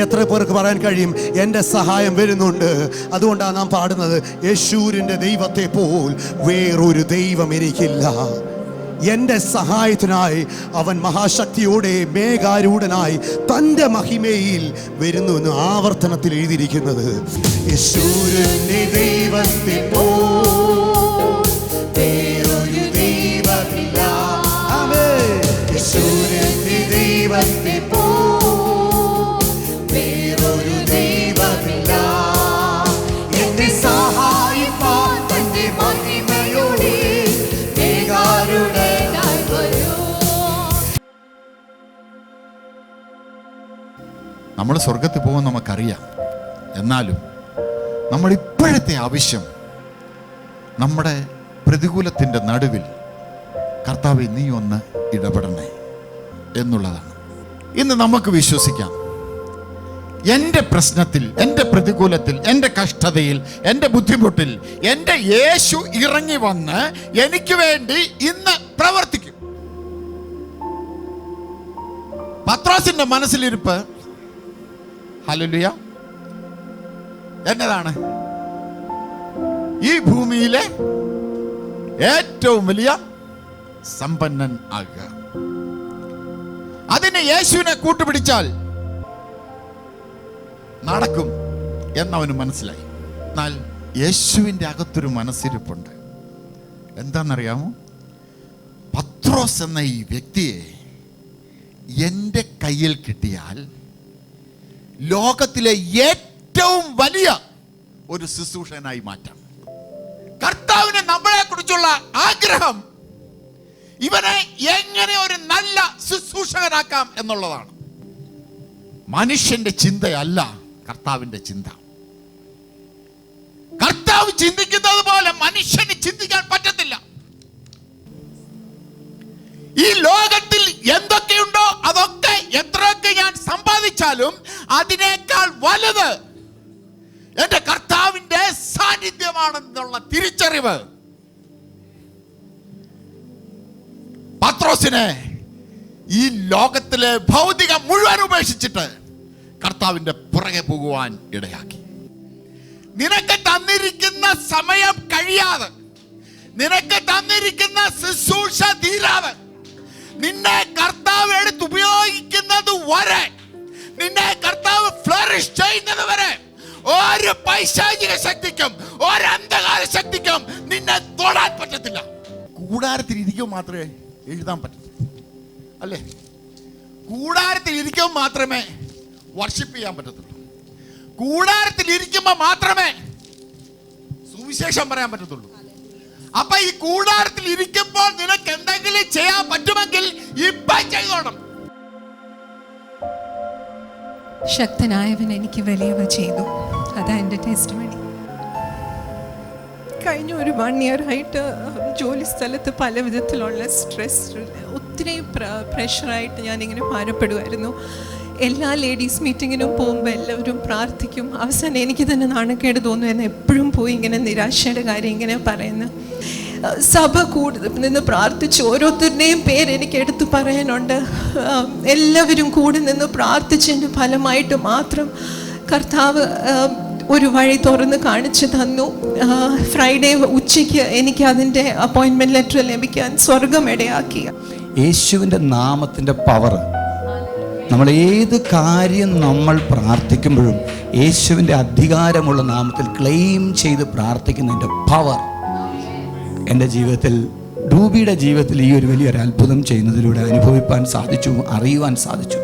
എത്ര പേർക്ക് പറയാൻ കഴിയും എൻ്റെ സഹായം വരുന്നുണ്ട്? അതുകൊണ്ടാണ് നാം പാടുന്നത്, യേശൂരിൻ്റെ ദൈവത്തെ പോൽ വേറൊരു ദൈവം എനിക്കില്ല. എൻ്റെ സഹായത്തിനായി അവൻ മഹാശക്തിയോടെ മേഘാരൂഢനായി തൻ്റെ മഹിമയിൽ വരുന്നു എന്ന് ആവർത്തനത്തിൽ എഴുതിയിരിക്കുന്നത്. യേശൂരിൻ്റെ ദൈവത്തെ പോൽ വേറൊരു ദൈവമില്ല. യേശൂരിൻ്റെ ദൈവത്തെ പോൽ വേറൊരു ദൈവമില്ല. എന്നെ സഹായിപ്പാൻ തൻ്റെ മഹിമയോടെ മേഘാരൂഢനായി വരൂ. നമ്മൾ സ്വർഗത്തിൽ പോകും നമുക്കറിയാം. എന്നാലും നമ്മൾ ഇപ്പോഴത്തെ ആവശ്യം നമ്മുടെ പ്രതികൂലത്തിൻ്റെ നടുവിൽ കർത്താവേ നീ ഒന്ന് ഇടപെടണേ എന്നുള്ളതാണ്. ഇന്ന് നമുക്ക് വിശ്വസിക്കാം, എൻ്റെ പ്രശ്നത്തിൽ, എൻ്റെ പ്രതികൂലത്തിൽ, എൻ്റെ കഷ്ടതയിൽ, എൻ്റെ ബുദ്ധിമുട്ടിൽ എൻ്റെ യേശു ഇറങ്ങി വന്ന് എനിക്ക് വേണ്ടി ഇന്ന് പ്രവർത്തിക്കും. പത്രോസിന്റെ മനസ്സിലിരിപ്പ് ഹല്ലേലൂയ എന്നതാണ്? ഈ ഭൂമിയിലെ ഏറ്റവും വലിയ സമ്പന്നൻ ആകുക. അതിന് യേശുവിനെ കൂട്ടുപിടിച്ചാൽ നടക്കും എന്നവന് മനസ്സിലായി. എന്നാൽ യേശുവിൻ്റെ അകത്തൊരു മനസ്സിരിപ്പുണ്ട്. എന്താണെന്നറിയാമോ? പത്രോസ് എന്ന ഈ വ്യക്തിയെ എൻ്റെ കയ്യിൽ കിട്ടിയാൽ ലോകത്തിലെ ഏറ്റവും വലിയ ഒരു ശുശ്രൂഷകനായി മാറ്റാം. കർത്താവിന് നമ്മളെ കുറിച്ചുള്ള ആഗ്രഹം ഇവനെ എങ്ങനെ ഒരു നല്ല ശുശ്രൂഷകനാക്കാം എന്നുള്ളതാണ്. മനുഷ്യന്റെ ചിന്തയല്ല കർത്താവിന്റെ ചിന്ത. കർത്താവ് ചിന്തിക്കുന്നത് പോലെ മനുഷ്യന് ചിന്തിക്കാൻ പറ്റത്തില്ല. ഈ ലോകത്തിൽ എന്തൊക്കെയുണ്ടോ അതൊക്കെ എത്രയൊക്കെ ഞാൻ സമ്പാദിച്ചാലും അതിനേക്കാൾ വലുത് എന്റെ കർത്താവിന്റെ സാന്നിധ്യമാണെന്നുള്ള തിരിച്ചറിവ് പത്രോസിനെ ഈ ലോകത്തിലെ ഭൗതികം മുഴുവൻ ഉപേക്ഷിച്ചിട്ട് കർത്താവിന്റെ പുറകെ പോകുവാൻ ഇടയാക്കി. നിനക്ക് തന്നിരിക്കുന്ന സമയം കഴിയാതെ, നിനക്ക് തന്നിരിക്കുന്ന ശുശ്രൂഷ തീരാതെ, നിന്നെ കർത്താവ് എടുത്ത് ഉപയോഗിക്കുന്നത് വരെ, നിന്നെ കർത്താവ് ഫ്ലറിഷ് ചെയ്യുന്നത് വരെ ഒരു പൈശാചിക ശക്തിക്കും ഒരു അന്ധകാര ശക്തിക്കും നിന്നെ തൊടാൻ പറ്റത്തില്ല. കൂടാരത്തിൽ ഇരിക്കും മാത്രമേ എഴുതാൻ പറ്റത്തുള്ളൂ, അല്ലേ? കൂടാരത്തിൽ ഇരിക്കുമ്പോൾ മാത്രമേ വർഷിപ്പ് ചെയ്യാൻ പറ്റത്തുള്ളൂ. കൂടാരത്തിൽ ഇരിക്കുമ്പോൾ മാത്രമേ സുവിശേഷം പറയാൻ പറ്റത്തുള്ളൂ. അപ്പൊ ഈ കൂടാരത്തിൽ ഇരിക്കുമ്പോൾ നിനക്ക് എന്തെങ്കിലും ചെയ്യാൻ പറ്റുമെങ്കിൽ ഇപ്പം ചെയ്തോണം. ശക്തനായവൻ എനിക്ക് വലിയവ ചെയ്തു. അതാ എൻ്റെ ടെസ്റ്റിമണി. കഴിഞ്ഞ ഒരു 1 year ആയിട്ട് ജോലി സ്ഥലത്ത് പല വിധത്തിലുള്ള സ്ട്രെസ്, ഒത്തിരി പ്രഷറായിട്ട് ഞാനിങ്ങനെ ഭാരപ്പെടുമായിരുന്നു. എല്ലാ ലേഡീസ് മീറ്റിങ്ങിനും പോകുമ്പോൾ എല്ലാവരും പ്രാർത്ഥിക്കും. അവസാനം എനിക്ക് തന്നെ നാണക്കേട് തോന്നുമെന്ന് എപ്പോഴും പോയി ഇങ്ങനെ നിരാശയുടെ കാര്യം ഇങ്ങനെ പറയുന്നു. സഭ നിന്ന് പ്രാർത്ഥിച്ച് ഓരോരുത്തരുടെയും പേര് എനിക്ക് എടുത്തു പറയാനുണ്ട്. എല്ലാവരും കൂടി നിന്ന് പ്രാർത്ഥിച്ചതിൻ്റെ ഫലമായിട്ട് മാത്രം കർത്താവ് ഒരു വഴി തുറന്ന് കാണിച്ചു തന്നു. ഫ്രൈഡേ ഉച്ചയ്ക്ക് എനിക്ക് അതിൻ്റെ അപ്പോയിൻമെൻറ്റ് ലെറ്റർ ലഭിക്കാൻ സ്വർഗം ഇടയാക്കി. യേശുവിൻ്റെ നാമത്തിൻ്റെ പവർ, നമ്മൾ ഏത് കാര്യം നമ്മൾ പ്രാർത്ഥിക്കുമ്പോഴും യേശുവിൻ്റെ അധികാരമുള്ള നാമത്തിൽ ക്ലെയിം ചെയ്ത് പ്രാർത്ഥിക്കുന്നതിൻ്റെ പവർ എൻ്റെ ജീവിതത്തിൽ, ഡൂബിയുടെ ജീവിതത്തിൽ ഈ ഒരു വലിയൊരു അത്ഭുതം ചെയ്യുന്നതിലൂടെ അനുഭവിപ്പാൻ സാധിച്ചു, അറിയുവാൻ സാധിച്ചു.